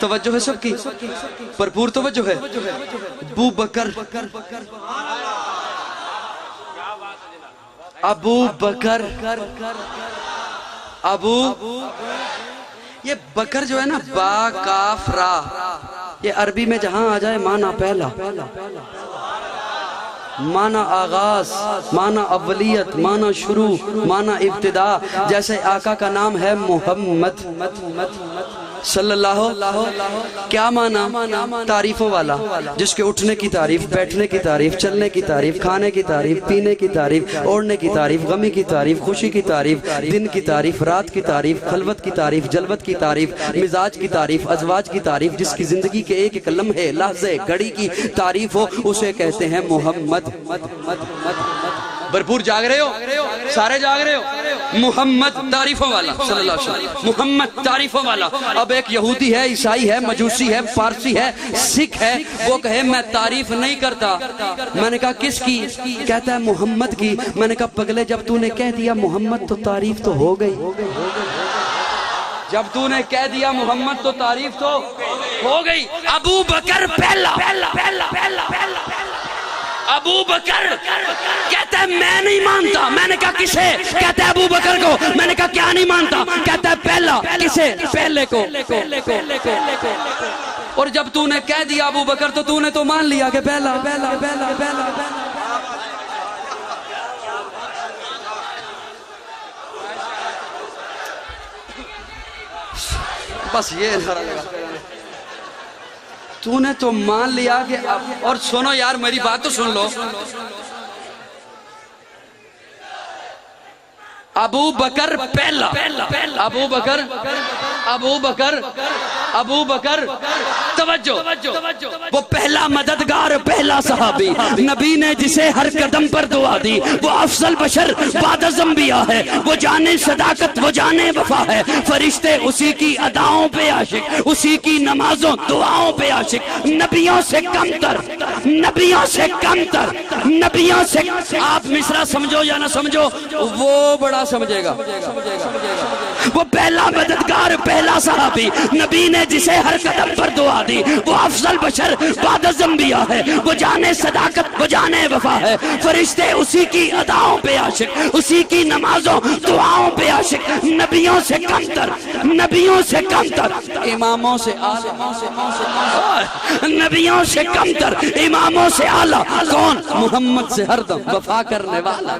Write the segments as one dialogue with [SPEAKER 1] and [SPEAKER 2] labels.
[SPEAKER 1] توجہ ہے سب کی، بھرپور توجہ ہے۔ ابو بکر، ابو بکر، ابو، یہ بکر جو ہے نا، با کاف را، یہ عربی میں جہاں آ جائے معنی پہلا، معنی آغاز، معنی اولیت، معنی شروع، معنی ابتدا۔ جیسے آقا کا نام ہے محمد صلی اللہ، کیا معنی؟ تعریفوں والا، جس کے اٹھنے کی تعریف، بیٹھنے کی تعریف، چلنے کی تعریف، کھانے کی تعریف، پینے کی تعریف، اوڑھنے کی تعریف، غمی کی تعریف، خوشی کی تعریف، دن کی تعریف، رات کی تعریف، خلوت کی تعریف، جلوت کی تعریف، مزاج کی تعریف، ازواج کی تعریف، جس کی زندگی کے ایک ایک لمحے، لحظے، گھڑی کی تعریف ہو، اسے کہتے ہیں محمد۔ بھرپور جاگ رہے ہو؟ سارے جاگ رہے ہو؟ محمد تعریفوں والا صلی اللہ علیہ وسلم، محمد تعریفوں والا۔ اب ایک یہودی ہے، عیسائی ہے، مجوسی ہے، پارسی ہے، سکھ ہے، وہ کہے میں تعریف نہیں کرتا۔ میں نے کہا کس کی؟ کہتا ہے محمد کی۔ میں نے کہا پگلے، جب تو نے کہہ دیا محمد تو تعریف تو ہو گئی۔ جب تو نے کہہ دیا محمد تو تعریف تو ہو گئی۔ ابو بکر پہلا، ابو بکر کہتا ہے میں نہیں مانتا۔ میں نے کہا کسے؟ کہتا ہے ابو بکر کو۔ میں نے کہا کیا نہیں مانتا؟ کہتا ہے پہلا۔ کسے؟ پہلے کو۔ اور جب تو نے کہہ دیا ابو بکر تو تو نے تو مان لیا کہ پہلا۔ بس یہ نعرہ لگا، تو نے تو مان لیا کہ اب۔ اور سنو یار، میری بات تو سن لو۔ ابو بکر پہلا، ابو بکر، ابو بکر، ابو بکر، توجہ، وہ پہلا مددگار، پہلا صحابی، نبی نے جسے ہر قدم پر دعا دی، وہ افضل بشر بعد از انبیاء ہے، وہ جانے صداقت، وہ جانے وفا ہے، فرشتے اسی کی اداؤں پہ عاشق، اسی کی نمازوں دعاؤں پہ عاشق، نبیوں سے کم تر، نبیوں سے کم تر، نبیوں سے۔ آپ مصرع سمجھو یا نہ سمجھو، وہ بڑا سمجھے گا۔ وہ پہلا مددگار، پہلا صحابی، نبی نے جسے ہر قدم پر دعا دی، وہ افضل بشر بعد از انبیاء ہے، وہ جانے صداقت، وہ جانے وفا ہے، فرشتے اسی کی اداؤں پہ عاشق، اسی کی نمازوں دعاؤں پہ عاشق، نبیوں سے کم تر، نبیوں سے کم تر، اماموں سے اعلیٰ، نبیوں سے کم تر، اماموں سے اعلیٰ۔ کون؟ محمد سے ہر دم وفا کرنے والا،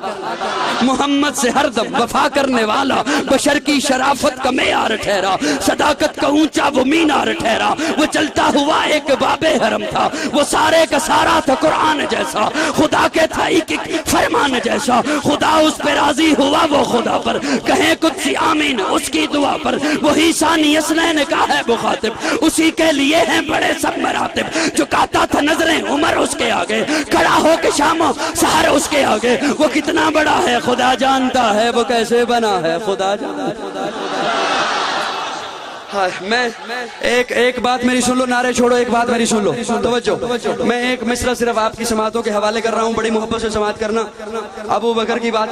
[SPEAKER 1] محمد سے ہر دم وفا کرنے والا، بشر کی شرافت کا معیار ٹھہرا، صداقت کا اونچا وہ مینار ٹھہرا، وہ چلتا ہوا ایک باب حرم تھا، وہ سارے کا سارا تھا قرآن جیسا، خدا کے تھا ایک ایک فرمان جیسا، خدا اس پہ راضی ہوا وہ خدا پر، کہیں قدسی آمین اس کی دعا پر، وہی ثانی اثنین کا ہے مخاطب، اسی کے لیے ہیں بڑے سب مراتب، جھکاتا تھا نظریں عمر اس کے آگے، کھڑا ہو کے شام و سحر اس کے آگے، وہ کتنا بڑا ہے خدا جانتا ہے، وہ کیسے بنا ہے خدا جانتا ہے۔ میں ایک بات میری سن لو، نعرے چھوڑو، ایک بات میری سن لو، توجہ۔ میں ایک مصرع صرف آپ کی سماعتوں کے حوالے کر رہا ہوں، بڑی محبت سے سماعت کرنا۔ ابو بکر کی بات،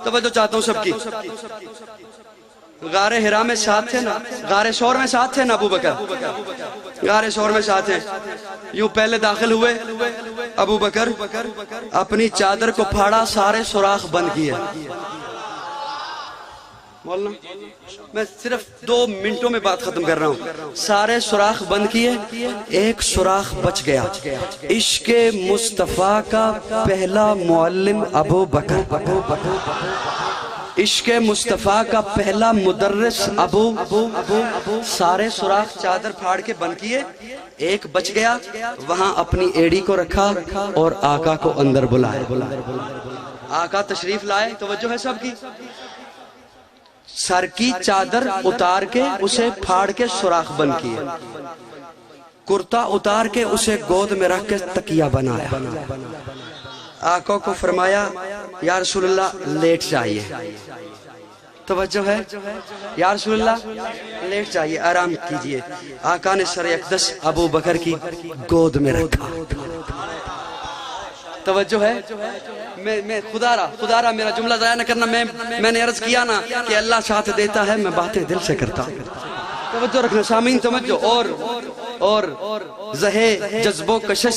[SPEAKER 1] توجہ چاہتا ہوں سب کی۔ غار حرا میں ساتھ تھے نا، غار ثور میں ساتھ تھے نا ابو بکر، غار ثور میں ساتھ ہیں۔ یوں پہلے داخل ہوئے ابو بکر، اپنی چادر کو پھاڑا، سارے سوراخ بند کیے۔ مولانا میں صرف 2 منٹوں میں بات ختم کر رہا ہوں۔ سارے سوراخ بند کیے، ایک سوراخ بچ گیا۔ عشق مصطفیٰ کا پہلا معلم ابو بکر، عشق مصطفیٰ کا پہلا مدرس ابو، سارے سوراخ چادر پھاڑ کے بند کیے، ایک بچ گیا، وہاں اپنی ایڑی کو رکھا اور آقا کو اندر بلائے۔ آقا تشریف لائے، توجہ ہے سب کی۔ سر کی چادر اتار کے اسے پھاڑ کے سوراخ بند کیے، کرتا اتار کے اسے گود میں رکھ کے تکیہ بنایا۔ آقا کو فرمایا یا رسول اللہ لیٹ جائیے، توجہ ہے، یا رسول اللہ لیٹ جائیے، آرام کیجئے۔ آقا نے سر اقدس ابو بکر کی گود میں رکھا۔ توجہ ہے؟ میں خدا را میرا جملہ ضائع نہ کرنا. میں نے عرض کیا نا کہ اللہ ساتھ دیتا ہے, میں باتیں دل سے کرتا ہوں. توجہ رکھنا سامعین, توجہ. اور زہے جذبوں کشش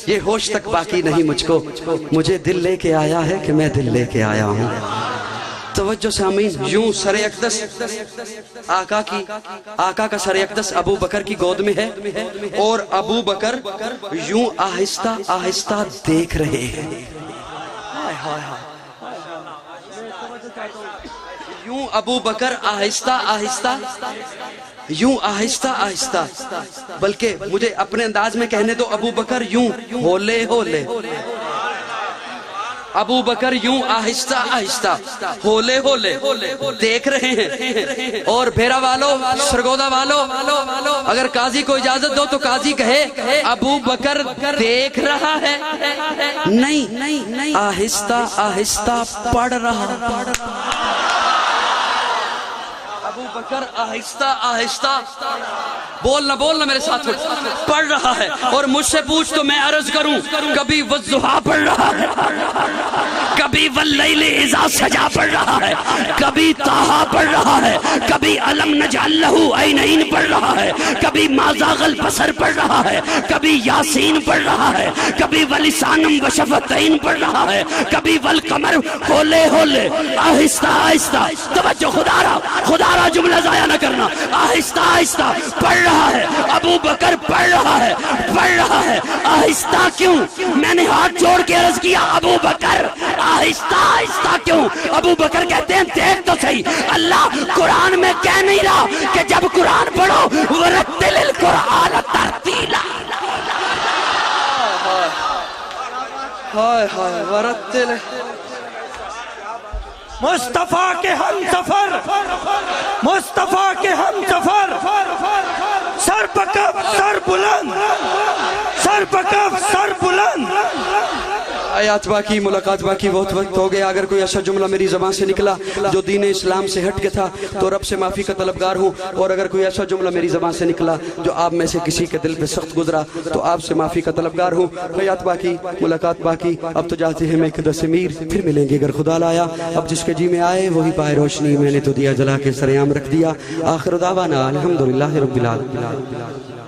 [SPEAKER 1] یہ ہوش تک باقی نہیں مجھ کو, مجھے دل لے کے آیا ہے کہ میں دل لے کے آیا ہوں. توجہ سامعین, یوں سر اقدس آقا کا سر اقدس ابو بکر کی گود میں ہے, اور ابو بکر یوں آہستہ آہستہ دیکھ رہے ہیں. یوں ابو بکر آہستہ آہستہ, یوں آہستہ آہستہ, بلکہ مجھے اپنے انداز میں کہنے دو, ابو بکر یوں ہولے ہولے, ابو بکر یوں آہستہ آہستہ ہولے ہولے دیکھ رہے ہیں. اور بھیرا والو, سرگودا والو, اگر قاضی کو اجازت دو تو قاضی کہے ابو بکر دیکھ رہا ہے, نہیں آہستہ آہستہ پڑھ رہا. ابو بکر آہستہ آہستہ, بولنا میرے ساتھ, پڑھ رہا ہے. اور مجھ سے پوچھ تو میں عرض کروں, کبھی والضحیٰ پڑھ رہا ہے, کبھی واللیل اذا سجا پڑھ رہا ہے, کبھی طٰہٰ پڑھ رہا ہے, کبھی الم نجعل لہ عینین پڑھ رہا ہے, کبھی ما زاغ البصر پڑھ رہا ہے, کبھی یاسین پڑھ رہا ہے, کبھی ولسانم وشفتین پڑھ رہا ہے, کبھی والقمر, ہولے ہولے آہستہ آہستہ. توجہ, خدا را جملہ ضائع نہ کرنا, آہستہ آہستہ پڑھ رہا ہے. ابو بکر پڑھ رہا ہے. آہستہ کیوں؟ میں نے ہاتھ جوڑ کے عرض کیا, ابو بکر آہستہ آہستہ کیوں؟ ابو بکر کہتے ہیں دیکھ تو صحیح, اللہ قرآن میں کہہ نہیں رہا کہ جب قرآن پڑھو ورتل القرآن ترتیلا. ہائے ہائے, ورتل
[SPEAKER 2] مصطفیٰ کے ہم سفر, مصطفیٰ کے ہم سفر, سر پکف سر بلند, سر پکف سر بلند.
[SPEAKER 1] آیات باقی, ملاقات باقی, بہت وقت ہو گیا. اگر کوئی ایسا جملہ میری زبان سے نکلا جو دین اسلام سے ہٹ کے تھا تو رب سے معافی کا طلبگار ہوں, اور اگر کوئی ایسا جملہ میری زبان سے نکلا جو آپ میں سے کسی کے دل پہ سخت گزرا تو آپ سے معافی کا طلبگار ہوں. آیات باقی, ملاقات باقی. اب تو جاتے ہیں میں قدس میر, پھر ملیں گے اگر خدا لایا. اب جس کے جی میں آئے وہی پائے روشنی, میں نے تو دیا جلا کے سر عام رکھ دیا. آخر دعوانا الحمدللہ رب العالمین.